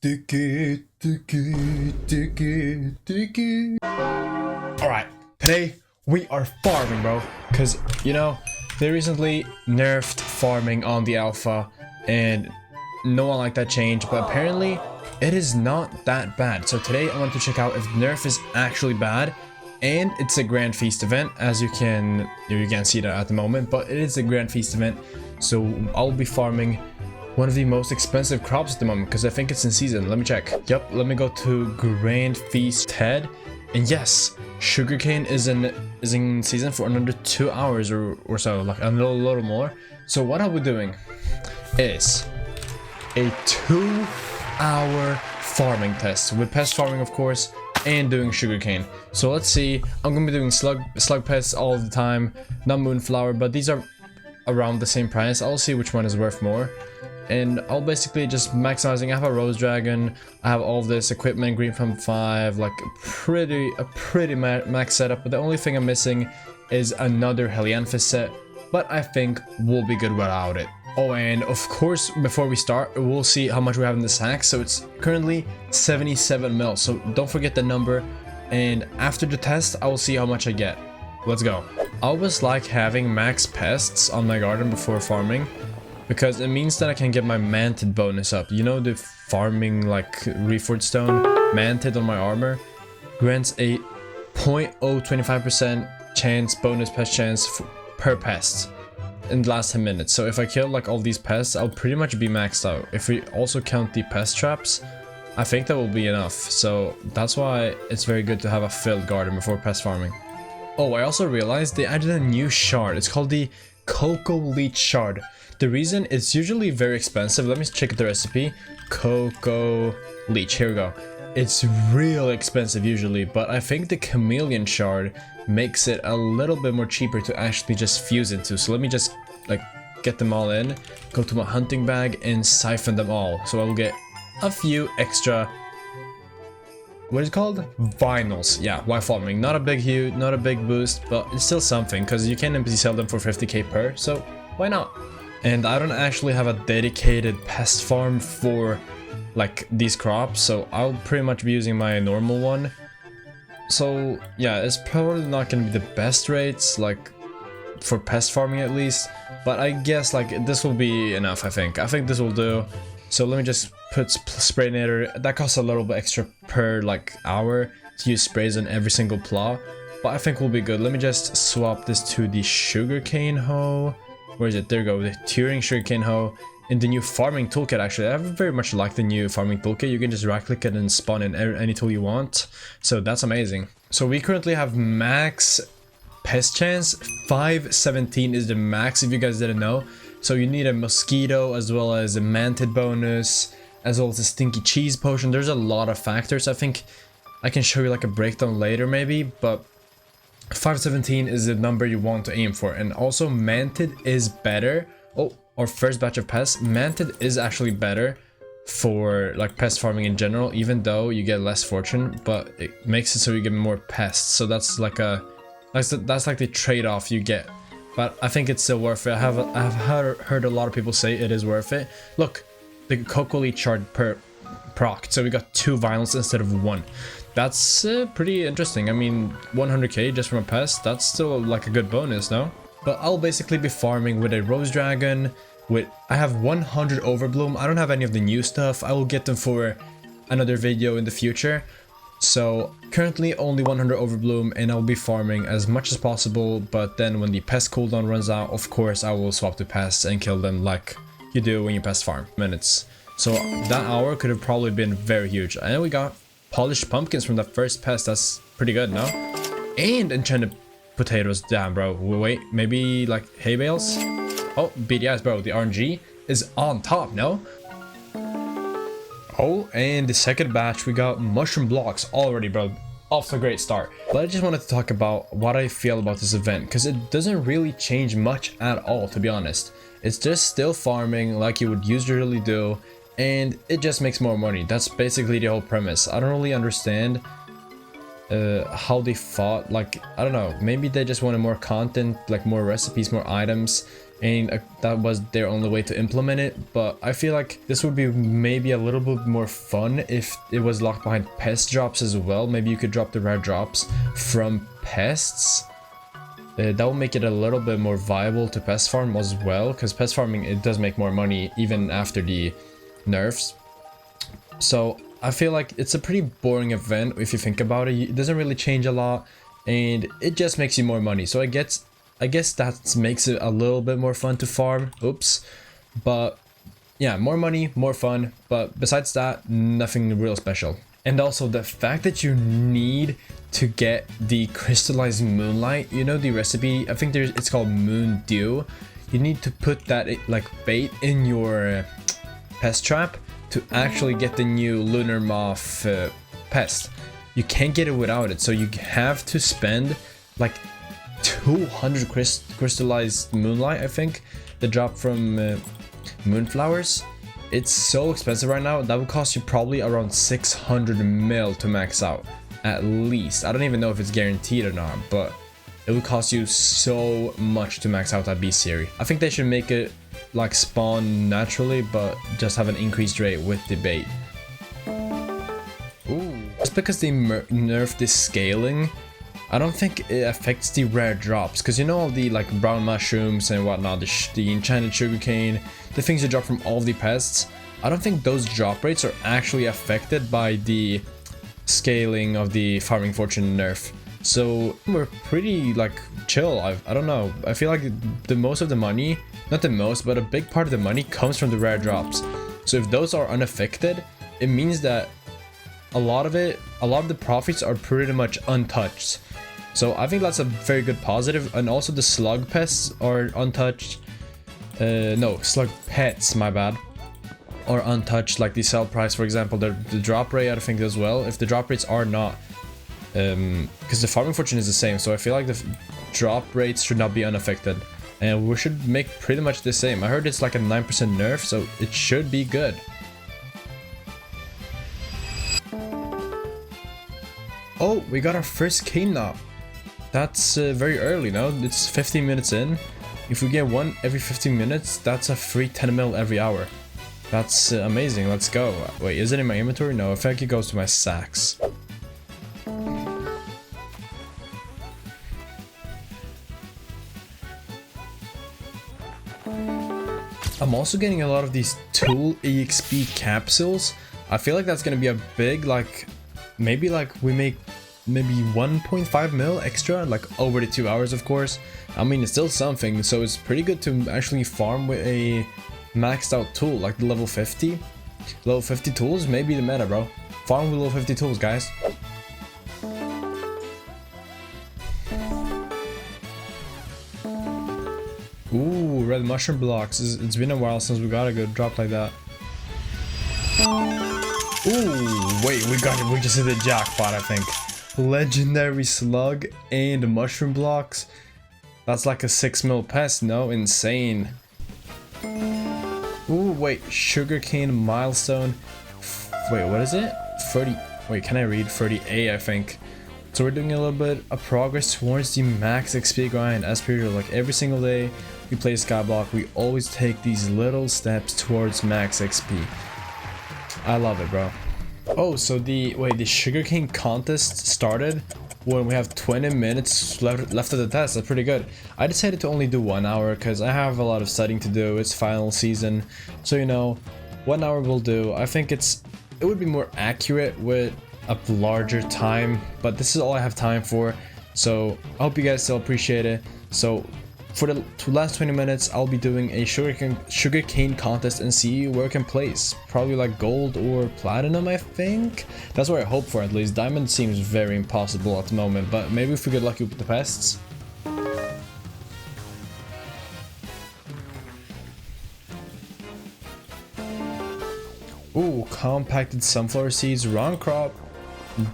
Alright, today we are farming, bro. Because, you know, they recently nerfed farming on the alpha, and no one liked that change, but apparently it is not that bad. So today I want to check out if nerf is actually bad, and it's a Grand Feast event, as you can't see that at the moment, but it is a Grand Feast event. So I'll be farming one of the most expensive crops at the moment because I think it's in season. Let me check. Yep, let me go to Grand Feast Ted, and yes, sugarcane is in season for another 2 hours or so, like a little more. So what I'll be doing is a 2-hour farming test with pest farming, of course, and doing sugarcane. So let's see. I'm gonna be doing slug pests all the time, not moonflower, but these are around the same price. I'll see which one is worth more, and I'll basically just maximizing. I have a rose dragon, I have all of this equipment, green from 5, like a pretty max setup, but the only thing I'm missing is another helianthus set, but I think we'll be good without it. Oh, and of course, before we start, we'll see how much we have in the sack. So it's currently 77 mil, so don't forget the number, and after the test I will see how much I get. Let's go. I always like having max pests on my garden before farming, because it means that I can get my manted bonus up. You know, the farming like Reforged Stone manted on my armor grants a 0.025% chance bonus pest chance per pest in the last 10 minutes. So if I kill like all these pests, I'll pretty much be maxed out. If we also count the pest traps, I think that will be enough. So that's why it's very good to have a filled garden before pest farming. Oh, I also realized they added a new shard. It's called the Cocoa Leech Shard. The reason it's usually very expensive, let me check the recipe. Cocoa Leech, here we go. It's real expensive usually, but I think the Chameleon Shard makes it a little bit more cheaper to actually just fuse into. So let me just like get them all in, go to my hunting bag and siphon them all. So I'll get a few extra, what is it called? Vinyls. Yeah, while farming. Not a big boost, but it's still something because you can empty sell them for 50k per, so why not? And I don't actually have a dedicated pest farm for like these crops, so I'll pretty much be using my normal one. So yeah, it's probably not gonna be the best rates, like for pest farming at least, but I guess like this will be enough. I think this will do. So let me just put sprayinator. That costs a little bit extra per like hour to use sprays on every single plot, but I think we'll be good. Let me just swap this to the sugarcane hoe. Where is it? There we go, the Turing sugarcane hoe in the new farming toolkit. Actually, I very much like the new farming toolkit. You can just right click it and spawn in any tool you want, so that's amazing. So we currently have max pest chance. 517 is the max, if you guys didn't know. So you need a mosquito as well as a manted bonus, as well as a stinky cheese potion. There's a lot of factors. I think I can show you like a breakdown later maybe, but 517 is the number you want to aim for. And also manted is better. Oh, our first batch of pests. Manted is actually better for like pest farming in general, even though you get less fortune, but it makes it so you get more pests. So that's like that's like the trade-off you get. But I think it's still worth it. I have heard a lot of people say it is worth it. Look, the Cocoa Leech Shard per proc. So we got 2 violence instead of 1. That's pretty interesting. I mean, 100k just from a pest, that's still like a good bonus, no? But I'll basically be farming with a rose dragon. I have 100 overbloom. I don't have any of the new stuff. I will get them for another video in the future. So currently only 100 overbloom, and I'll be farming as much as possible, but then when the pest cooldown runs out, of course I will swap to pests and kill them like you do when you pest farm minutes. So that hour could have probably been very huge. And we got polished pumpkins from the first pest. That's pretty good, no? And enchanted potatoes. Damn, bro. Wait, maybe like hay bales? Oh, BDS, bro. The RNG is on top, no? Oh, and the second batch, we got mushroom blocks already, bro. Off to a great start. But I just wanted to talk about what I feel about this event, because it doesn't really change much at all, to be honest. It's just still farming like you would usually do, and it just makes more money. That's basically the whole premise. I don't really understand how they thought, like, I don't know, maybe they just wanted more content, like more recipes, more items, and that was their only way to implement it. But I feel like this would be maybe a little bit more fun if it was locked behind pest drops as well. Maybe you could drop the rare drops from pests. That will make it a little bit more viable to pest farm as well, because pest farming, it does make more money even after the nerfs. So I feel like it's a pretty boring event if you think about it. It doesn't really change a lot, and it just makes you more money. So I guess that makes it a little bit more fun to farm. Oops. But yeah, more money, more fun. But besides that, nothing real special. And also the fact that you need to get the crystallized moonlight, you know, the recipe, I think it's called moon dew. You need to put that like bait in your pest trap to actually get the new lunar moth pest. You can't get it without it, so you have to spend like 200 crystallized moonlight, I think, the drop from moonflowers. It's so expensive right now. That would cost you probably around 600 mil to max out, at least. I don't even know if it's guaranteed or not, but it would cost you so much to max out that beast series. I think they should make it like spawn naturally, but just have an increased rate with the bait. Ooh. Just because they nerfed the scaling, I don't think it affects the rare drops, because you know all the like brown mushrooms and whatnot, the enchanted sugarcane, the things you drop from all the pests. I don't think those drop rates are actually affected by the scaling of the farming fortune nerf. So we're pretty like chill. I don't know. I feel like the most of the money, not the most, but a big part of the money comes from the rare drops. So if those are unaffected, it means that a lot of the profits are pretty much untouched. So I think that's a very good positive. And also the slug pests are untouched. No, slug pets, my bad, are untouched. Like the sell price, for example, the drop rate, I think as well. If the drop rates are not, because the farming fortune is the same, so I feel like the drop rates should not be unaffected, and we should make pretty much the same. I heard it's like a 9% nerf, so it should be good. Oh, we got our first cane knob. That's very early now. It's 15 minutes in. If we get one every 15 minutes, that's a free 10 mil every hour. That's amazing. Let's go. Wait, is it in my inventory? No, I think it goes to my sacks. I'm also getting a lot of these tool EXP capsules. I feel like that's gonna be a big, like, maybe like we make maybe 1.5 mil extra, like over the 2 hours, of course. I mean, it's still something, so it's pretty good to actually farm with a maxed out tool like the level 50. Level 50 tools may be the meta, bro. Farm with level 50 tools, guys. Ooh, red mushroom blocks. It's been a while since we got a good drop like that. Ooh, wait, we just hit the jackpot, I think. Legendary slug and mushroom blocks. That's like a 6 mil pest, no? Insane. Ooh, wait, sugarcane milestone. Wait, what is it? 30. Wait, can I read 30A, I think. So we're doing a little bit of progress towards the max XP grind. As per usual, like every single day we play Skyblock, we always take these little steps towards max XP. I love it, bro. Oh, so the sugarcane contest started when we have 20 minutes left of the test. That's pretty good. I decided to only do 1 hour because I have a lot of studying to do. It's final season, so you know, 1 hour will do. I think it would be more accurate with a larger time, but this is all I have time for. So I hope you guys still appreciate it. So for the last 20 minutes, I'll be doing a sugarcane contest and see where I can place. Probably like gold or platinum, I think. That's what I hope for, at least. Diamond seems very impossible at the moment, but maybe if we get lucky with the pests. Ooh, compacted sunflower seeds, wrong crop.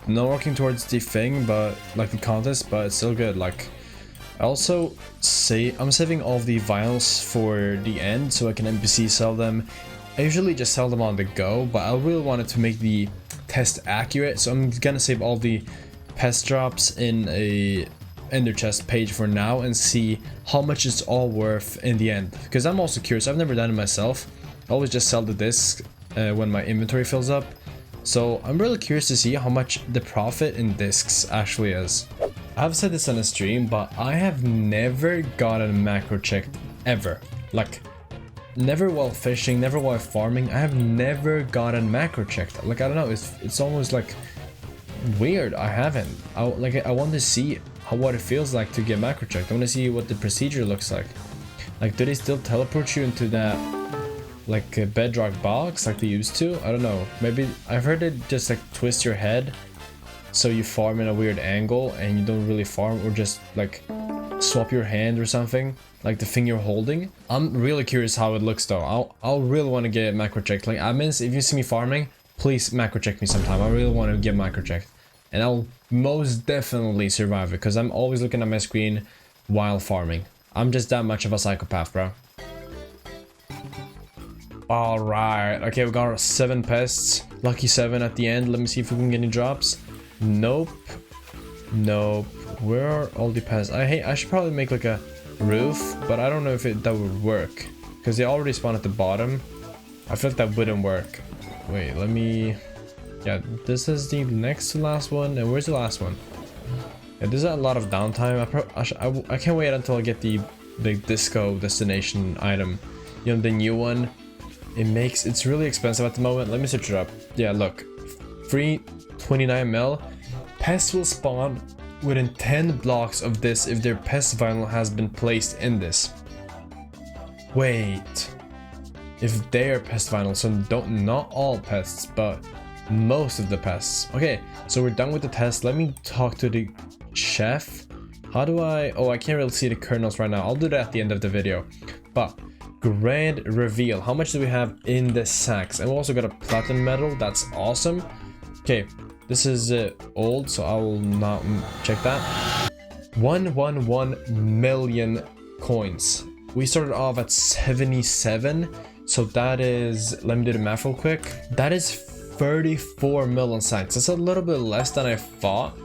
Not working towards the thing, but like the contest, but it's still good. Like, I also say I'm saving all of the vials for the end so I can NPC sell them. I usually just sell them on the go, but I really wanted to make the test accurate, so I'm gonna save all the pest drops in a ender chest page for now and see how much it's all worth in the end, because I'm also curious. I've never done it myself. I always just sell the discs when my inventory fills up, so I'm really curious to see how much the profit in discs actually is. I've said this on a stream, but I have never gotten macro checked ever. Like, never while fishing, never while farming. I have never gotten macro checked. Like, I don't know, it's almost like weird. I haven't. I want to see what it feels like to get macro checked. I want to see what the procedure looks like. Like, do they still teleport you into that like a bedrock box like they used to? I don't know. Maybe I've heard it just like twist your head so you farm in a weird angle and you don't really farm, or just like swap your hand or something, like the thing you're holding. I'm really curious how it looks though. I'll really want to get macro checked. Like, admins, if you see me farming, please macro check me sometime. I really want to get macro checked, and I'll most definitely survive it because I'm always looking at my screen while farming. I'm just that much of a psychopath, bro. All right, okay, we got our 7 pests, lucky 7 at the end. Let me see if we can get any drops. Nope. Where are all the pests? I should probably make like a roof, but I don't know if that would work because they already spawn at the bottom. I feel like that wouldn't work. Wait, let me... Yeah, this is the next to last one. And where's the last one? Yeah, there's a lot of downtime. I can't wait until I get the disco destination item. You know, the new one. It's really expensive at the moment. Let me search it up. Yeah, look. Free 29 mil. Pests will spawn within 10 blocks of this if their pest vinyl has been placed in this. Wait. If they are pest vinyl, so not all pests, but most of the pests. Okay, so we're done with the test. Let me talk to the chef. How do I... Oh, I can't really see the kernels right now. I'll do that at the end of the video. But grand reveal. How much do we have in the sacks? And we also got a platinum medal. That's awesome. Okay, this is old, so I will not check that. 111 million coins. We started off at 77. So that is... Let me do the math real quick. That is 34 million sacks. That's a little bit less than I thought.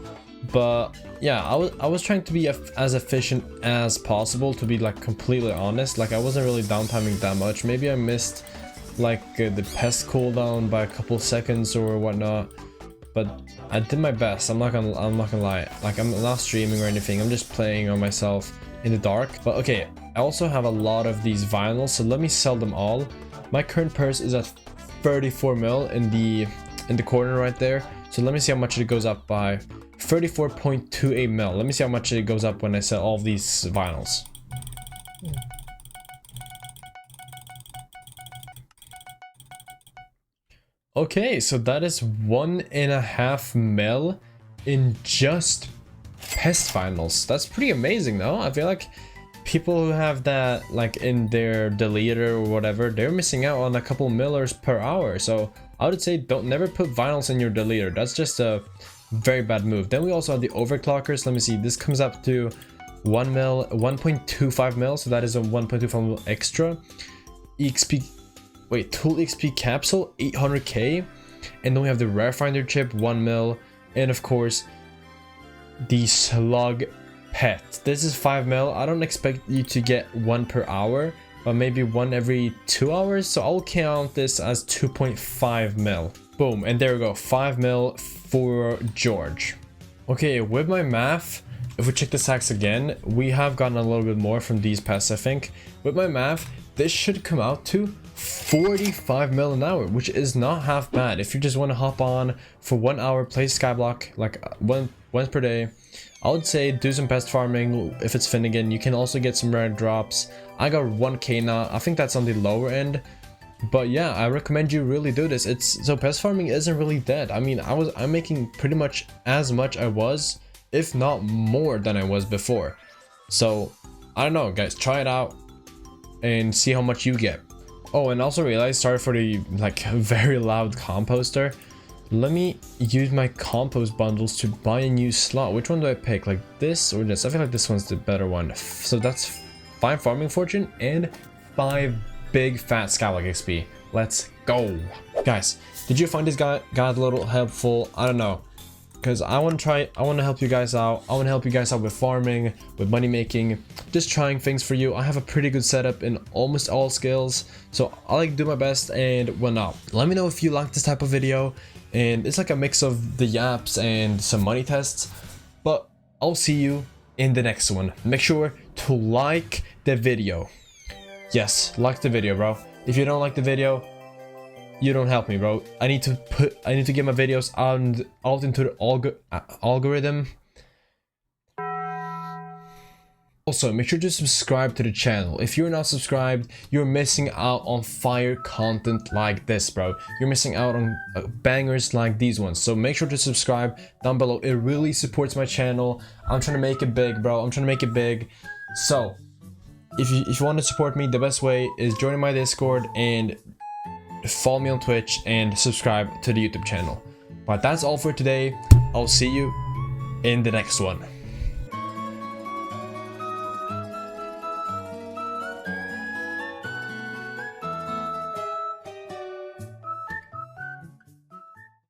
But yeah, I was trying to be as efficient as possible, to be like completely honest. Like, I wasn't really downtiming that much. Maybe I missed like the pest cooldown by a couple seconds or whatnot, but I did my best. I'm not gonna lie. Like, I'm not streaming or anything. I'm just playing on myself in the dark. But okay, I also have a lot of these vinyls, so let me sell them all. My current purse is at 34 mil in the corner right there. So let me see how much it goes up by. 34.28 mil. Let me see how much it goes up when I sell all of these vinyls. Okay, so that is 1.5 mil in just pest vinyls. That's pretty amazing though. I feel like people who have that like in their deleter or whatever, they're missing out on a couple millers per hour. So I would say never put vinyls in your deleter. That's just a very bad move. Then we also have the overclockers. Let me see, this comes up to 1 mil, 1.25 mil, so that is a 1.25 mil extra. EXP, wait, tool XP capsule 800k, and then we have the rare finder chip 1 mil, and of course the slug pet. This is 5 mil. I don't expect you to get 1 per hour, but maybe 1 every 2 hours, so I'll count this as 2.5 mil. Boom, and there we go, 5 mil for George. Okay, with my math, if we check the sacks again, we have gotten a little bit more from these pests, I think. With my math, this should come out to 45 mil an hour, which is not half bad. If you just want to hop on for 1 hour, play Skyblock like once per day, I would say do some pest farming. If it's Finnegan, you can also get some rare drops. I got 1k now. I think that's on the lower end. But yeah, I recommend you really do this. So pest farming isn't really dead. I mean, I'm making pretty much as much I was, if not more than I was before. So I don't know, guys, try it out and see how much you get. Oh, and also realize, sorry for the like very loud composter. Let me use my compost bundles to buy a new slot. Which one do I pick? Like this or this? I feel like this one's the better one. So that's 5 farming fortune and 5 big fat Skyblock XP. Let's go. Guys, did you find this guide a little helpful? I don't know. because I want to help you guys out. I want to help you guys out with farming, with money making, just trying things for you. I have a pretty good setup in almost all skills, so I like do my best and whatnot. Let me know if you like this type of video, and it's like a mix of the yaps and some money tests, but I'll see you in the next one. Make sure to like the video. Yes, like the video, bro. If you don't like the video, you don't help me, bro. I need to get my videos out into the algorithm. Also, make sure to subscribe to the channel. If you're not subscribed, you're missing out on fire content like this, bro. You're missing out on bangers like these ones. So make sure to subscribe down below. It really supports my channel. I'm trying to make it big, bro. I'm trying to make it big. So if you want to support me, the best way is joining my Discord and follow me on Twitch and subscribe to the YouTube channel. But that's all for today. I'll see you in the next one.